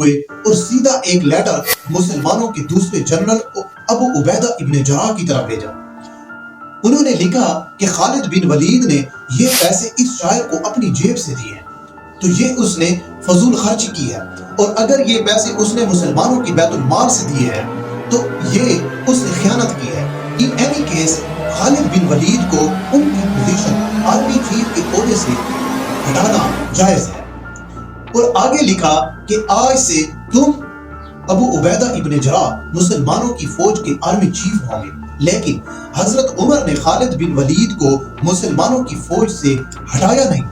ہوئے اور سیدھا ایک لیٹر مسلمانوں کے دوسرے جنرل ابو عبیدہ ابن جراح کی طرف بھیجا۔ انہوں نے لکھا کہ خالد بن ولید نے یہ پیسے اس شاعر کو اپنی جیب سے دیے ہیں، تو یہ اس نے فضول خرچ کی ہے، اور اگر یہ پیسے اس نے مسلمانوں کی بیت المال سے دیے ہیں تو یہ اس نے خیانت کی ہے۔ In any case خالد بن ولید کو ان کی پوزیشن آرمی چیف کے عہدے سے ہٹانا جائز ہے، اور آگے لکھا کہ آج سے تم ابو عبیدہ ابن جراح مسلمانوں کی فوج کے آرمی چیف ہوں گے۔ لیکن حضرت عمر نے خالد بن ولید کو مسلمانوں کی فوج سے ہٹایا نہیں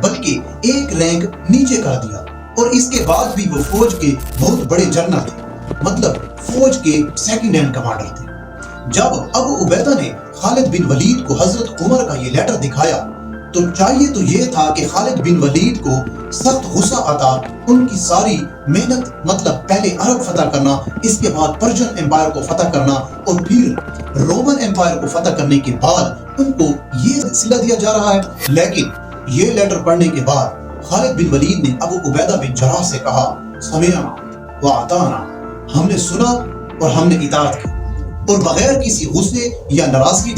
بلکہ ایک رینک نیچے کر دیا، اور اس کے بعد بھی وہ فوج کے بہت بڑے جنرل تھے، مطلب فوج کے سیکنڈ ہینڈ کمانڈر تھے۔ جب ابو عبیدہ نے خالد بن ولید کو حضرت عمر کا یہ لیٹر دکھایا تو چاہیے تو یہ تھا کہ خالد بن ولید کو سخت غصہ آتا، ان کی ساری محنت مطلب پہلے عرب فتح کرنا، اس کے بعد پرشین امپائر کو فتح کرنا، اور پھر رومن امپائر کو فتح کرنے کے بعد ان کو یہ صلہ دیا جا رہا ہے۔ لیکن یہ لیٹر پڑھنے کے بعد خالد بن ولید نے ابو عبیدہ بن جراح سے کہا، سمعنا واطعنا، ہم نے سنا اور ہم نے اطاعت کی، اور بغیر کسی غصے یا ناراضگی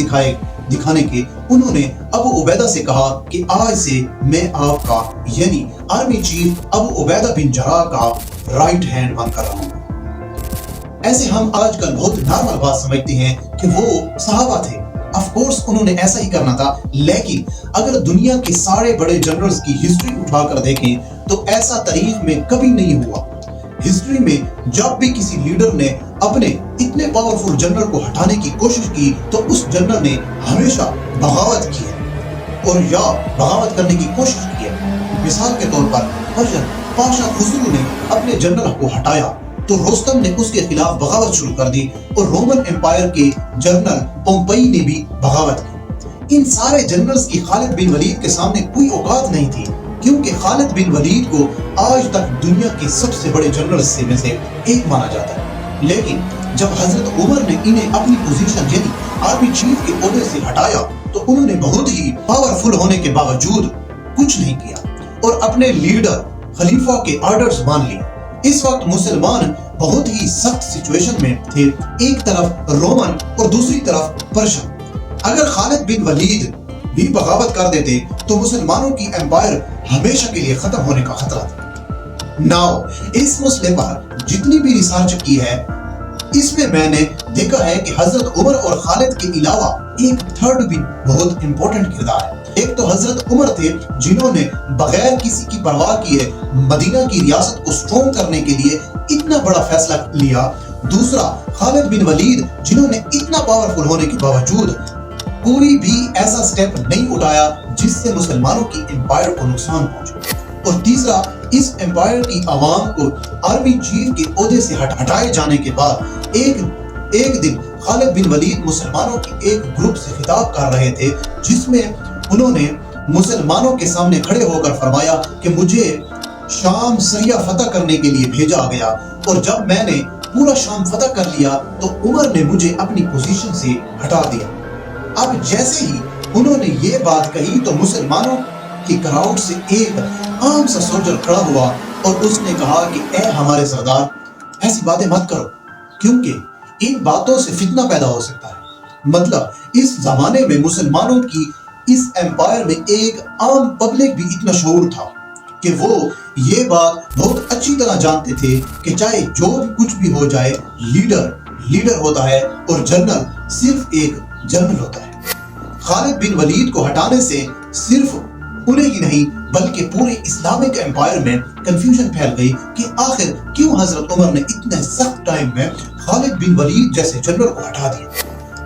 دکھانے کے انہوں نے ابو عبیدہ سے کہا کہ آج سے میں آپ کا یعنی آرمی چیف ابو عبیدہ بن جراح کا رائٹ ہینڈ بن کر رہا ہوں۔ ایسے ہم آج کل بہت نارمل بات سمجھتے ہیں کہ وہ صحابہ تھے، آف کورس انہوں نے ایسا ہی کرنا تھا، لیکن اگر دنیا کے سارے بڑے جنرلز کی ہسٹری اٹھا کر دیکھیں تو ایسا تاریخ میں کبھی نہیں ہوا۔ ہسٹری میں جب بھی کسی لیڈر نے اپنے اتنے پاورفل جنرل کو ہٹانے کی کوشش کی تو اس جنرل نے ہمیشہ بغاوت کی ہے، اور یا بغاوت کرنے کی کوشش کی ہے۔ مثال کے طور پر پرشین پاشا خسرو نے اپنے جنرل کو ہٹایا تو رستم نے اس کے خلاف بغاوت شروع کر دی، اور رومن امپائر کے جنرل پومپئی نے بھی بغاوت کی۔ ان سارے جنرلز کی خالد بن ولید کے سامنے کوئی اوقات نہیں تھی، کیونکہ خالد بن ولید کو آج تک دنیا کے سب سے بڑے جنرلز میں سے ایک مانا جاتا ہے۔ لیکن جب حضرت عمر نے انہیں اپنی پوزیشن یعنی آرمی چیف کے عہدے سے ہٹایا تو انہوں نے بہت ہی پاورفل ہونے کے باوجود کچھ نہیں کیا اور اپنے لیڈر خلیفہ کے آرڈرز مان لی۔ اس وقت مسلمان بہت ہی سخت سچویشن میں تھے، ایک طرف رومن اور دوسری طرف پرشین۔ اگر خالد بن ولید بھی بغاوت کر دیتے تو مسلمانوں کی امپائر ہمیشہ کے لیے ختم ہونے کا خطرہ تھا۔ ناؤ اس مسئلے پر جتنی بھی ریسرچ کی ہے اس میں میں نے دیکھا ہے کہ حضرت عمر اور خالد کے علاوہ ایک تھرڈ بھی بہت امپورٹنٹ کردار ہے۔ ایک تو حضرت عمر تھے جنہوں نے بغیر کسی کی پرواہ کیے مدینہ کی ریاست کو سٹرونگ کرنے کے لیے اتنا بڑا فیصلہ لیا۔ دوسرا خالد بن ولید جنہوں نے اتنا پاورفل ہونے کے باوجود کوئی بھی ایسا سٹیپ نہیں اٹھایا جس سے مسلمانوں کی امپائر کو نقصان پہنچے۔ اور تیسرا اس امپائر کی عوام کو آرمی چیف کے عہدے سے ہٹائے جانے کے بعد ایک دن خالد بن ولید مسلمانوں کے ایک گروپ سے خطاب کر رہے تھے جس میں انہوں نے مسلمانوں کے سامنے کھڑے ہو کر فرمایا کہ مجھے شام سریہ فتح کرنے کے لیے بھیجا گیا، اور جب میں نے پورا شام فتح کر لیا تو عمر نے مجھے اپنی پوزیشن سے ہٹا دیا۔ اب جیسے ہی انہوں نے یہ بات کہی تو مسلمانوں کی کراؤڈ سے ایک عام سا سولجر کھڑا ہوا اور اس نے کہا کہ اے ہمارے سردار، ایسی باتیں مت کرو کیونکہ ان باتوں سے فتنہ پیدا ہو سکتا ہے۔ مطلب اس زمانے میں مسلمانوں کی اس امپائر میں ایک عام پبلک بھی اتنا شعور تھا کہ وہ یہ بات بہت اچھی طرح جانتے تھے کہ چاہے جو بھی کچھ بھی ہو جائے لیڈر ہوتا ہے اور جنرل صرف ایک جنرل ہوتا ہے۔ خالد بن ولید کو ہٹانے سے صرف انہیں ہی نہیں بلکہ پورے اسلامک امپائر میں کنفیوژن پھیل گئی کہ آخر کیوں حضرت عمر نے اتنے سخت ٹائم میں خالد بن ولید جیسے جنرل کو ہٹا دیا،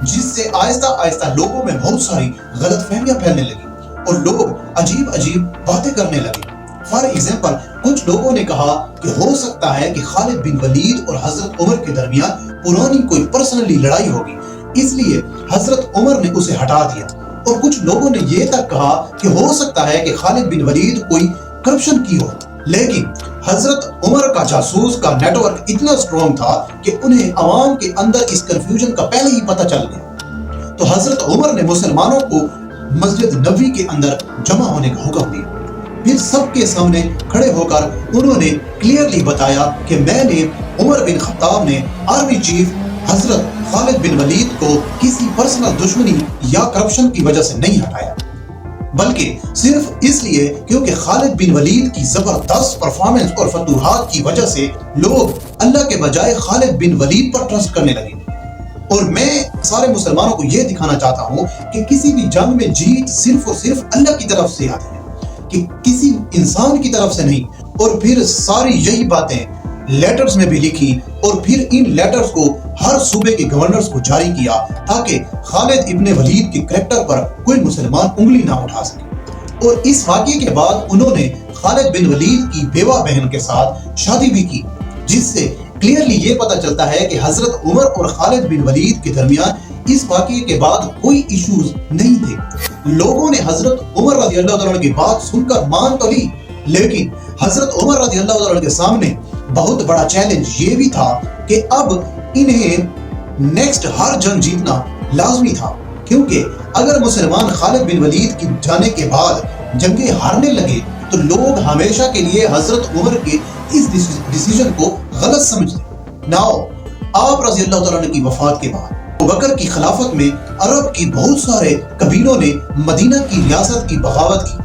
جس سے آہستہ آہستہ لوگوں میں بہت ساری غلط فہمیاں پھیلنے لگی اور لوگ عجیب باتیں کرنے لگے۔ فار ایگزامپل کچھ لوگوں نے کہا کہ ہو سکتا ہے کہ خالد بن ولید اور حضرت عمر کے درمیان پرانی کوئی پرسنلی لڑائی ہوگی، اس لیے حضرت عمر نے اسے ہٹا دیا، اور کچھ لوگوں نے یہ تک کہا کہ ہو سکتا ہے کہ خالد بن ولید کوئی کرپشن کی ہو، لیکن حضرت عمر کا جاسوس کا نیٹ ورک اتنا سٹرونگ تھا کہ انہیں عوام کے اندر اس کنفیوژن کا پہلے ہی پتہ چل گیا، تو حضرت عمر نے مسلمانوں کو مسجد نبوی کے اندر جمع ہونے کا حکم دیا۔ پھر سب کے سامنے کھڑے ہو کر انہوں نے کلیئرلی بتایا کہ میں نے عمر بن خطاب نے آرمی چیف حضرت خالد بن ولید کو کسی پرسنل دشمنی یا کرپشن کی وجہ سے نہیں ہٹایا، بلکہ صرف اس لیے کیونکہ خالد بن ولید کی زبردست پرفارمنس اور فتوحات کی وجہ سے لوگ اللہ کے بجائے خالد بن ولید پر ٹرسٹ کرنے لگے۔ اور میں سارے مسلمانوں کو یہ دکھانا چاہتا ہوں کہ کسی بھی جنگ میں جیت صرف اور صرف اللہ کی طرف سے آتی ہے، کہ کسی انسان کی طرف سے نہیں۔ اور پھر ساری یہی باتیں لیٹرز میں بھی لکھی اور پھر ان لیٹرز کو ہر صوبے کے گورنرز کو جاری کیا تاکہ خالد ابن ولید کے کریکٹر پر کوئی مسلمان انگلی نہ اٹھا سکے۔ اور اس واقعے کے بعد انہوں نے خالد بن ولید کی بیوہ بہن کے ساتھ شادی بھی کی، جس سے کلیئرلی یہ پتہ چلتا ہے کہ حضرت عمر اور خالد بن ولید کے درمیان اس واقعے کے بعد کوئی ایشوز نہیں تھے۔ لوگوں نے حضرت عمر رضی اللہ عنہ کی بات سن کر مان تو لی، لیکن حضرت عمر رضی اللہ عنہ کے سامنے بہت بڑا چیلنج یہ بھی تھا کہ اب انہیں نیکسٹ ہر جنگ جیتنا لازمی تھا، کیونکہ اگر مسلمان خالد بن ولید کی جانے کے بعد جنگیں ہارنے لگے تو لوگ ہمیشہ کے لیے حضرت عمر کے اس ڈیسیجن کو غلط سمجھتے۔ ناؤ آپ رضی اللہ عنہ کی وفات کے بعد ابوبکر کی خلافت میں عرب کی بہت سارے قبیلوں نے مدینہ کی ریاست کی بغاوت کی۔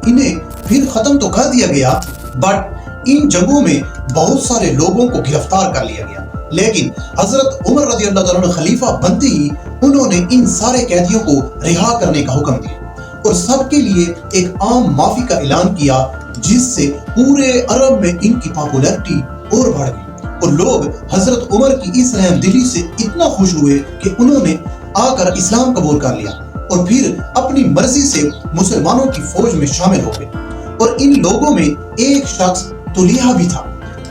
انہیں پھر ختم تو کر دیا گیا، بٹ ان جنگوں میں بہت سارے لوگوں کو گرفتار کر لیا گیا، لیکن حضرت عمر رضی اللہ عنہ خلیفہ بنتے ہی انہوں نے ان سارے قیدیوں کو رہا کرنے کا حکم دیا اور سب کے لیے ایک عام معافی کا اعلان کیا، جس سے پورے عرب میں ان کی پاپولیرٹی اور بڑھ گئی اور لوگ حضرت عمر کی اس رحم دلی سے اتنا خوش ہوئے کہ انہوں نے آ کر اسلام قبول کر لیا اور پھر اپنی مرضی سے مسلمانوں کی فوج میں شامل ہو گئے۔ اور ان لوگوں میں ایک شخص طلحہ بھی تھا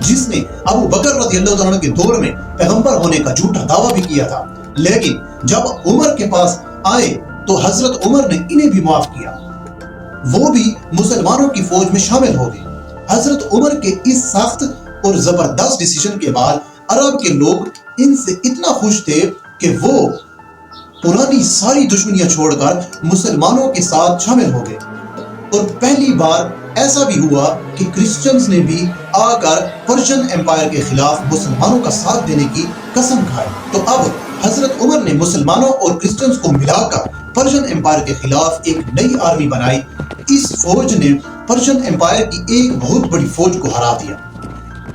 جس نے ابو بکر رضی اللہ عنہ کے دور میں پیغمبر ہونے کا جھوٹا دعویٰ بھی کیا تھا، لیکن جب عمر کے پاس آئے تو حضرت عمر نے انہیں بھی معاف کیا، وہ بھی مسلمانوں کی فوج میں شامل ہو گئے۔ حضرت عمر کے اس سخت اور زبردست ڈیسیجن کے بعد عرب کے لوگ ان سے اتنا خوش تھے کہ وہ پرانی ساری دشمنیاں چھوڑ کر مسلمانوں کے ساتھ شامل ہو گئے۔ اور پہلی بار ایسا بھی ہوا کہ کرسچنز نے بھی آ کر پرشین امپائر کے خلاف مسلمانوں کا ساتھ دینے کی قسم کھائی۔ تو اب حضرت عمر نے مسلمانوں اور کرسچنز کو ملا کر پرشین امپائر کے خلاف ایک نئی آرمی بنائی۔ اس فوج نے پرشین امپائر کی ایک بہت بڑی فوج کو ہرا دیا۔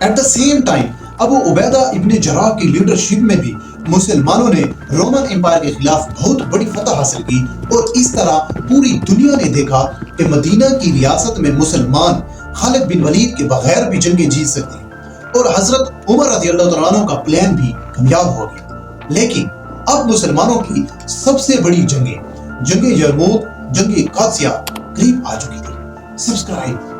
ایٹ دا سیم ٹائم ابو عبیدہ ابن جراح کی لیڈرشپ میں بھی مسلمانوں نے رومن امپائر کے خلاف بہت بڑی فتح حاصل کی اور اس طرح پوری دنیا نے دیکھا کہ مدینہ کی ریاست میں مسلمان خالد بن ولید کے بغیر بھی جنگیں جیت سکتے ہیں اور حضرت عمر رضی اللہ عنہ کا پلان بھی کامیاب ہو گیا۔ لیکن اب مسلمانوں کی سب سے بڑی جنگ یرموک، جنگ قادسیہ قریب آ چکی تھی۔ سبسکرائب